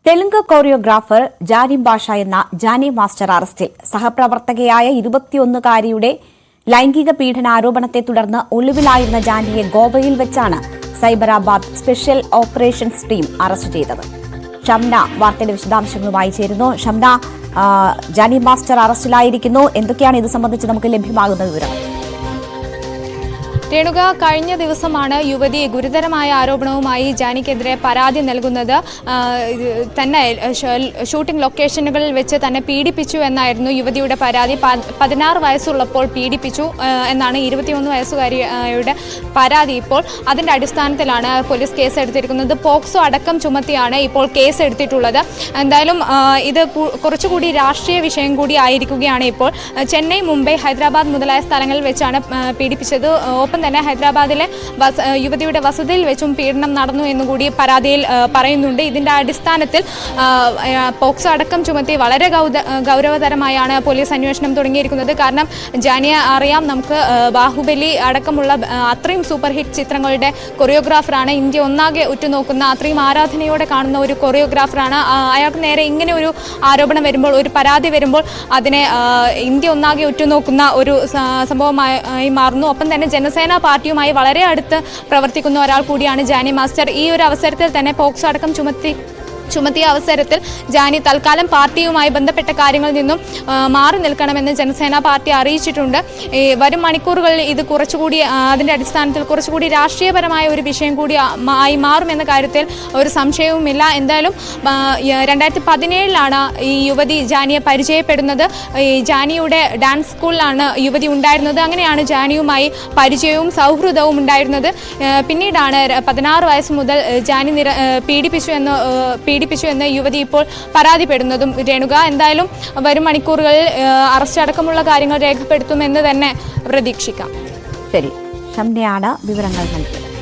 Telugu choreographer Jani ഭാഷ എന്ന Jani master അറസ്റ്റിൽ. സഹപ്രവർത്തകയായ 21-കാരിയുടെ ലൈംഗിക പീഡനാരോപണത്തെ തുടർന്ന് ഒളിവിലായിരുന്ന ജാനിയെ ഗോവയിൽ വെച്ചാണ് Cyberabad special operations team arrest ചെയ്തത്. ഷംന വാർത്തയുടെ വിശദാംശങ്ങളുമായി ചേരുന്നു. ഷംന, ജാനി മാസ്റ്റർ അറസ്റ്റിലായിരിക്കുന്നു. എന്തൊക്കെയാണ് ഇത് സംബന്ധിച്ച് നമുക്ക് ലഭ്യമാകുന്ന വിവരം? രേണുക, കഴിഞ്ഞ ദിവസമാണ് യുവതി ഗുരുതരമായ ആരോപണവുമായി ജാനിക്കെതിരെ പരാതി നൽകുന്നത്. തന്നെ ഷൂട്ടിംഗ് ലൊക്കേഷനുകളിൽ വെച്ച് തന്നെ പീഡിപ്പിച്ചു എന്നായിരുന്നു യുവതിയുടെ പരാതി. 16 വയസ്സുള്ളപ്പോൾ പീഡിപ്പിച്ചു എന്നാണ് 21 വയസ്സുകാരിയുടെ പരാതി. ഇപ്പോൾ അതിൻ്റെ അടിസ്ഥാനത്തിലാണ് പോലീസ് കേസ് എടുത്തിരിക്കുന്നത്. പോക്സോ അടക്കം ചുമത്തിയാണ് ഇപ്പോൾ കേസ് എടുത്തിട്ടുള്ളത്. എന്തായാലും ഇത് കുറച്ചുകൂടി രാഷ്ട്രീയ വിഷയം കൂടി ആയിരിക്കുകയാണ്. ഇപ്പോൾ ചെന്നൈ, മുംബൈ, ഹൈദരാബാദ് മുതലായ സ്ഥലങ്ങളിൽ വെച്ചാണ് പീഡിപ്പിച്ചത്. ഒപ്പം തന്നെ ഹൈദരാബാദിലെ യുവതിയുടെ വസതിയിൽ വെച്ചും പീഡനം നടന്നു എന്നുകൂടി പരാതിയിൽ പറയുന്നുണ്ട്. ഇതിന്റെ അടിസ്ഥാനത്തിൽ പോക്സോ അടക്കം ചുമത്തി വളരെ ഗൗരവതരമായാണ് പോലീസ് അന്വേഷണം തുടങ്ങിയിരിക്കുന്നത്. കാരണം ജാനിയെ അറിയാം, നമുക്ക് ബാഹുബലി അടക്കമുള്ള അത്രയും സൂപ്പർ ഹിറ്റ് ചിത്രങ്ങളുടെ കൊറിയോഗ്രാഫറാണ്. ഇന്ത്യ ഒന്നാകെ ഉറ്റുനോക്കുന്ന, അത്രയും ആരാധനയോടെ കാണുന്ന ഒരു കൊറിയോഗ്രാഫറാണ്. അയാൾക്ക് നേരെ ഇങ്ങനെ ഒരു ആരോപണം വരുമ്പോൾ, ഒരു പരാതി വരുമ്പോൾ അതിനെ ഇന്ത്യ ഒന്നാകെ ഉറ്റുനോക്കുന്ന ഒരു സംഭവമായി മാറുന്നു. ഒപ്പം തന്നെ ജനസേന പാർട്ടിയുമായി വളരെ അടുത്ത് പ്രവർത്തിക്കുന്ന ഒരാൾ കൂടിയാണ് ജാനി മാസ്റ്റർ. ഈ ഒരു അവസരത്തിൽ തന്നെ പോക്സോ അടക്കം ചുമത്തിയ അവസരത്തിൽ ജാനി തൽക്കാലം പാർട്ടിയുമായി ബന്ധപ്പെട്ട കാര്യങ്ങളിൽ നിന്നും മാറി നിൽക്കണമെന്ന് ജനസേന പാർട്ടി അറിയിച്ചിട്ടുണ്ട്. വരും മണിക്കൂറുകളിൽ ഇത് കുറച്ചുകൂടി അതിൻ്റെ അടിസ്ഥാനത്തിൽ കുറച്ചുകൂടി രാഷ്ട്രീയപരമായ ഒരു വിഷയം കൂടി ആയി മാറുമെന്ന കാര്യത്തിൽ ഒരു സംശയവുമില്ല. എന്തായാലും 2017 ഈ യുവതി ജാനിയെ പരിചയപ്പെടുന്നത്. ഈ ജാനിയുടെ ഡാൻസ് സ്കൂളിലാണ് യുവതി ഉണ്ടായിരുന്നത്. അങ്ങനെയാണ് ജാനിയുമായി പരിചയവും സൗഹൃദവും ഉണ്ടായിരുന്നത്. പിന്നീടാണ് 16 വയസ്സ് മുതൽ ജാനി പീഡിപ്പിച്ചു എന്ന് യുവതി ഇപ്പോൾ പരാതിപ്പെടുന്നതും. രേണുക, എന്തായാലും വരും മണിക്കൂറുകളിൽ അറസ്റ്റ് അടക്കമുള്ള കാര്യങ്ങൾ രേഖപ്പെടുത്തുമെന്ന് തന്നെ പ്രതീക്ഷിക്കാം. ശരി, ഷംനയാണ് വിവരങ്ങൾ നൽകിയത്.